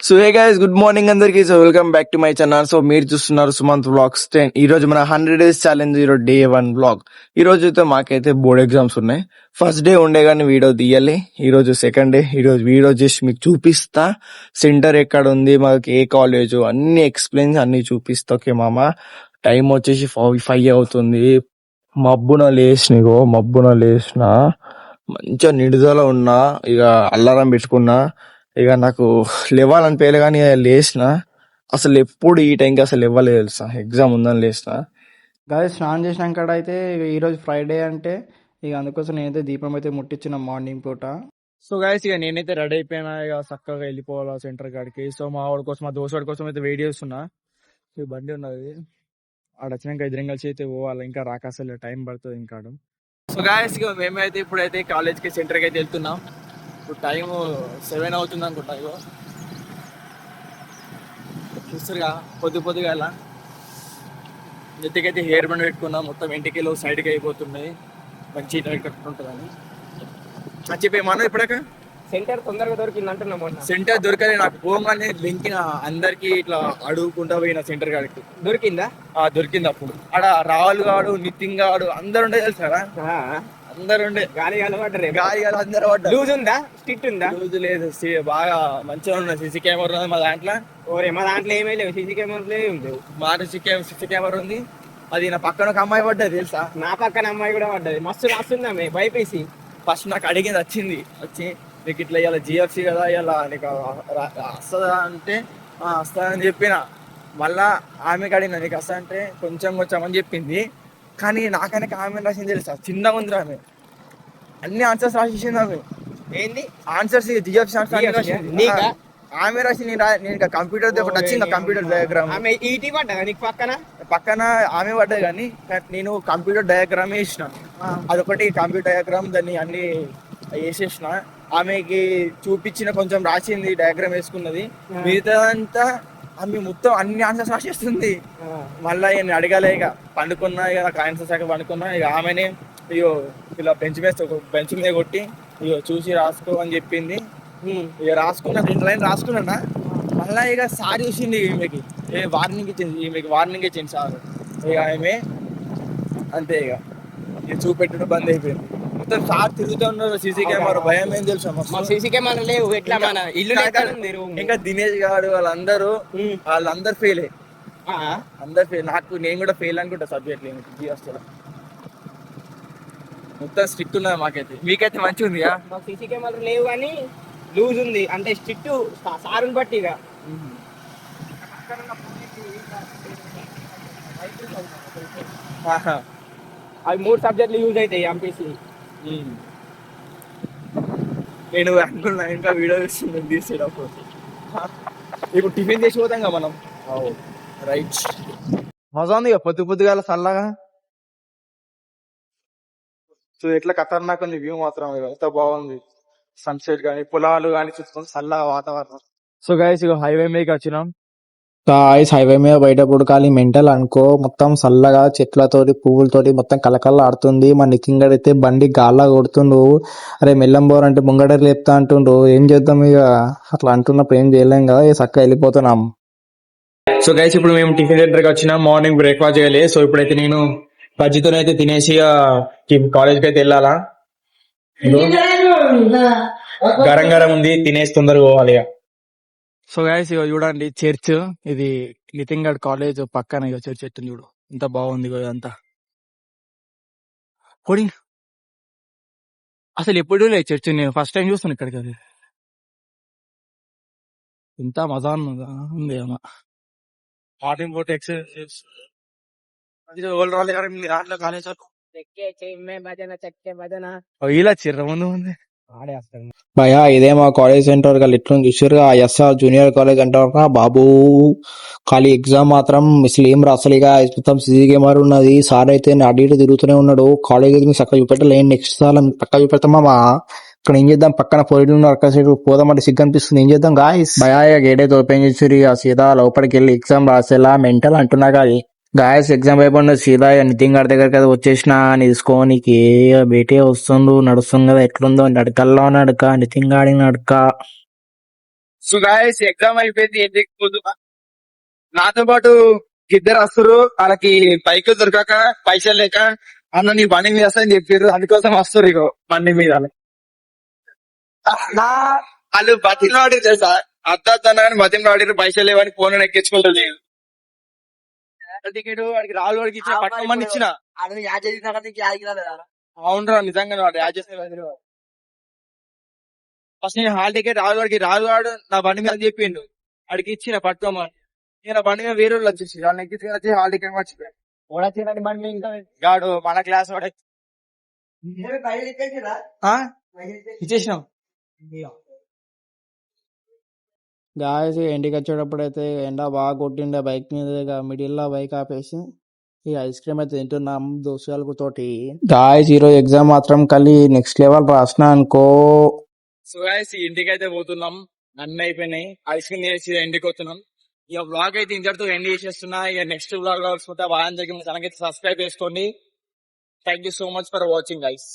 So hey guys, good morning అందరికి. So welcome back to my channel. So మీరు చూస్తున్నారు Sumanth vlogs 10. ఈ రోజు మన 100 days ఛాలెంజ్ ఈరోజు డే 1 వ్లాగ్. ఈ రోజు అయితే మాకైతే బోర్డ్ ఎగ్జామ్స్ ఉన్నాయి. ఫస్ట్ డే ఉండే కానీ వీడియో తీయాలి. ఈ రోజు సెకండ్ డే. ఈ రోజు వీడియో చేసి మీకు చూపిస్తా. సెంటర్ ఎక్కడ ఉంది, మాకు ఏ కాలేజ్, అన్ని ఎక్స్ప్లెయిన్స్ అన్ని చూపిస్తా. ఓకే మామ, టైం వచ్చేసి 5 అవుతుంది. మబ్బున లేచిన మంచిగా నిడుదల ఉన్నా. ఇక అల్లారం పెట్టుకున్నా. ఇక నాకు లేవాలనిపించలే కానీ లేచిన. అసలు ఎప్పుడు ఈ టైంకి అసలు ఇవ్వలేదు తెలుసా, ఎగ్జామ్ ఉందని లేచిన. గాయ స్నానం చేసినాక అయితే ఈరోజు ఫ్రైడే అంటే ఇక అందుకోసం నేనైతే దీపం అయితే ముట్టించిన మార్నింగ్ పూట. సో గైస్, ఇక నేనైతే రెడీ అయిపోయినా. ఇక చక్కగా వెళ్ళిపోవాలా సెంటర్ కాడికి. సో మా వాడి కోసం, మా దోస్తుడి కోసం అయితే వెయిట్ చేస్తున్నా. ఈ బండి ఉన్నది, ఆడ వచ్చినాక ఇద్దరం కలిసి అయితే పోవాలి. ఇంకా రాక అసలు టైం పడుతుంది ఇంకా. సో గాయస్, ఇక మేమైతే ఇప్పుడైతే కాలేజ్కి సెంటర్కి అయితే వెళ్తున్నాం. ఇప్పుడు టైం 7 అవుతుంది అనుకుంటా. ఇగో చూస్తారుగా, పొద్దుగా ఇలా నెత్తికైతే హెయిర్ బండ్ పెట్టుకున్నా. మొత్తం ఇంటికి సైడ్కి అయిపోతున్నాయి. మంచి కట్టుకుంటుందని మర్చిపోయాను ఇప్పుడాక. సెంటర్ తొందరగా దొరికింది అంటున్నా. సెంటర్ దొరకలే నాకు. పోగానే లింకిన అందరికి ఇట్లా అడుగుకుంటా పోయిన సెంటర్ కాడికి. దొరికిందా? దొరికింది. అప్పుడు ఆడ రాహుల్ గాడు, నితిన్ గాడు అందరు ఉండే తెలుసారా. అందరు ఉండే గాలి అందరూ పడ్డారు. లూజ్ ఉందా, స్ట్రిక్ట్ ఉందా? లూజ్ లేదు, బాగా మంచిగా ఉన్నది. సీసీ కెమెరా ఉన్నది మా దాంట్లో. ఓరే మా దాంట్లో ఏమీ లేవు, సీసీ కెమెరాలు ఏమి లేవు. మా సీసీ కెమెరా ఉంది. అది నా పక్కన ఒక అమ్మాయి పడ్డది తెలుసా. నా పక్కన అమ్మాయి కూడా పడ్డది. మస్తు రాస్తుందామే భయపేసి. ఫస్ట్ నాకు అడిగింది, వచ్చి నీకు ఇట్లా ఇలా జిఎఫ్సి కదా, ఇలా నీకు వస్తుందా అంటే వస్తుందని చెప్పిన. మళ్ళా ఆమెకి అడిగిన, నీకు వస్తా అంటే కొంచెం అని చెప్పింది. కానీ నాకైనా ఆమె రాసింది తెలుసా, చిన్నగా ఉంది ఆమె. అన్ని ఆన్సర్స్ రాసేసింది ఆమె. ఏంది ఆన్సర్స్? జిఎఫ్సి నీకా? ఆమె రాసి నేను కంప్యూటర్ ఒకటి వచ్చింది, కంప్యూటర్ డయాగ్రామ్. ఆమె ఈటీ పడ్డా నీకు పక్కన ఆమె పడ్డది. కానీ నేను కంప్యూటర్ డయాగ్రామ్ వేసిన. అదొకటి కంప్యూటర్ డయాగ్రామ్, దాన్ని అన్ని వేసేసిన. ఆమెకి చూపించిన, కొంచెం రాసింది, డయాగ్రామ్ వేసుకున్నది. మిగతాదంతా ఆమె మొత్తం అన్ని ఆన్సర్స్ రాసేస్తుంది. మళ్ళీ నేను అడగాలే. ఇక పండుకున్నా, ఇక నాకు ఆన్సర్స్ అక్కడ పండుకున్నా. ఇక ఆమెనే ఇగో ఇలా బెంచ్ మీద కొట్టి ఇగో చూసి రాసుకో అని చెప్పింది. ఇక రాసుకున్నా, 2 లైన్ రాసుకున్నా. మళ్ళీ ఇక సార్ చూసింది, ఈమెకి వార్నింగ్ ఇచ్చింది సార్. ఇక ఆమె అంతే, ఇక చూపెట్టడం బంద్ అయిపోయింది. మొత్తం సార్ తిరుగుతూ ఉన్నారు. సీసీ కెమెరా భయం ఏం తెలుసు, సీసీ కెమెరా లేవు. ఎట్లా మన ఇల్లు ఇంకా దినేష్ గారు వాళ్ళందరూ ఫెయిల్. అందరు ఫెయిల్. నేను కూడా ఫెయిల్ అనుకుంటా సబ్జెక్ట్ జిఎస్టీలో. మొత్తం స్ట్రిక్ట్ ఉన్నది మాకైతే. మీకైతే మంచిగా ఉంది. సీసీ కెమెరా లేవు కానీ లూజ్ ఉంది, అంటే స్ట్రిక్ట్ సారుని బట్టి. ఇక అవి 3 సబ్జెక్టులు యూజ్ అవుతాయి ఎంపీసీ. నేను అనుకున్నా ఇంకా వీడియో తీసేటప్పుడు. ఇప్పుడు టిఫిన్ చేసి పోతాం కదా మనం. రైట్, మజా ఉంది ఇక పొద్దుగా చల్లగా. సో ఎట్లా ఖతర్నాక్ ఉంది వ్యూ మాత్రం. ఎంత బాగుంది, సన్సెట్ కానీ పొలాలు కానీ చూసుకొని చల్లగా వాతావరణం. సో గైస్, ఇక హైవే మీదకి వచ్చినాం. హైవే మీద బయట పుడకాలి మెంటల్ అనుకో. మొత్తం చల్లగా చెట్లతోటి పువ్వులతోటి మొత్తం కలకల్లా ఆడుతుంది. మా నితిన్ గారు అయితే బండి గాల్లా కొడుతుండు. అరే మెల్లం బోరంటే ముంగడ లేపుతా అంటుండ్రు. ఏం చేద్దాం ఇక, అట్లా అంటున్నప్పుడు ఏం చేయలేం కదా. చక్కగా వెళ్ళిపోతున్నాం. సో గైస్, ఇప్పుడు మేము టిఫిన్ సెంటర్కి వచ్చినాం. మార్నింగ్ బ్రేక్ఫాస్ట్ చేయాలి. సో ఇప్పుడైతే నేను బజ్జీతోనైతే తినేసి కాలేజ్కి అయితే వెళ్ళాలా. గరం ఉంది, తినేసి తొందరగా పోవాలి. సో గైస్, ఇక చూడండి చర్చ్. ఇది నితిన్ గఢ్ కాలేజ్ పక్కన ఇక చర్చ్ ఎట్టుంది చూడు, ఎంత బాగుంది ఇదంతా. కొడి అసలు ఎప్పుడు లేదు చర్చ్, నేను ఫస్ట్ టైం చూస్తాను ఇక్కడికి. అది ఇంత మజా ఉంది అమ్మా. మార్నింగ్ పూట ఎక్సర్సైజ్ దాంట్లో కాలేజ్ ఇలా చిర్ర ముందు ఉంది. భయా ఇదే మా కాలేజ్ సెంటర్ గా ఎట్లా చూసారు. ఎస్ఆర్ జూనియర్ కాలేజ్ అంటారు బాబు. ఖాళీ ఎగ్జామ్ మాత్రం అసలు ఏం రాసలిగా. మొత్తం సీసీ కెమెరా ఉన్నది. సార్ అయితే అటు ఇటు తిరుగుతూనే ఉన్నాడు. కాలేజ్ అయితే చక్కగా చూపెట్టలేదు. నెక్స్ట్ సార్ పక్క చూపెడతామా. ఇక్కడ ఏం చేద్దాం, పక్కన పోయిన అక్క సైడ్ పోదామంటే సిగ్గు అనిపిస్తుంది. ఏం చేద్దాం గాయస్. భయా గేట్ అయితే ఓపెన్ చేసి సీదా లోపలికి వెళ్ళి ఎగ్జామ్ రాసేలా మెంటల్ అంటున్నా గాయ. గాయస్ ఎగ్జామ్ అయిపోయిన సీదా నితిన్ గారి దగ్గరికి అది వచ్చేసిన తీసుకోనికి. బేటే వస్తుండు, నడుస్తుంది కదా, ఎట్లుందో నడకల్లో నడక, నితిన్ గాడి నడక. సో గాయస్ ఎగ్జామ్ అయిపోయింది, ఇంటికి పోతున్నా. నాతో పాటు ఇద్దరు వస్తారు, వాళ్ళకి బైక్ దొరకక పైసలు లేక అన్న నీ బండి మీద వస్తా అని చెప్పారు, అందుకోసం వస్తారు ఇగో బండి మీద. వాళ్ళు బతిమలాడి తెలుసా, అర్థాన్ని కానీ బతిమలాడి పైసలు లేవని ఫోన్ ఎక్కించుకుంటుంది. టికెట్ వాడికి రాళ్ళు వాడికి ఇచ్చిన, పట్టుకోమని ఇచ్చిన. అవునరా నిజంగా వాడు యాడ్ చేసిన ఫస్ట్ నేను హాల్ టికెట్ రాజువాడు నా బండి మీద చెప్పిండు, అడిగి ఇచ్చిన పట్టుకోమని. నేను బండి మీద వేరే వాళ్ళు వచ్చేసి వాళ్ళని ఎక్కించుకుని హాల్ టికెట్ మర్చిపోయాడు. బండి ఇంకా గాడు మన క్లాస్ వాడే ఇచ్చేసినాం. గాయస్ ఇంటికి వచ్చేటప్పుడు అయితే ఎండ బాగా కొట్టిండే బైక్ మీద, మిడిల్ లో బైక్ ఆపేసి ఈ ఐస్ క్రీమ్ అయితే తింటున్నాం దోస్తులకు తోటి. గాయస్ ఈరోజు ఎగ్జామ్ మాత్రం కలి నెక్స్ట్ లెవెల్ రాసిన అనుకో. సో గైస్ ఇంటికి అయితే పోతున్నాం, అన్ని అయిపోయినాయి, ఐస్ క్రీమ్ చేసి ఇంటికి వస్తున్నాం. ఇక బ్లాగ్ అయితే ఇంతటితో ఎండ్ చేసేస్తున్నా. ఇక నెక్స్ట్ బ్లాగ్ బాగా ఛానల్ అయితే సబ్స్క్రైబ్ చేసుకోండి. Thank you so much for watching guys.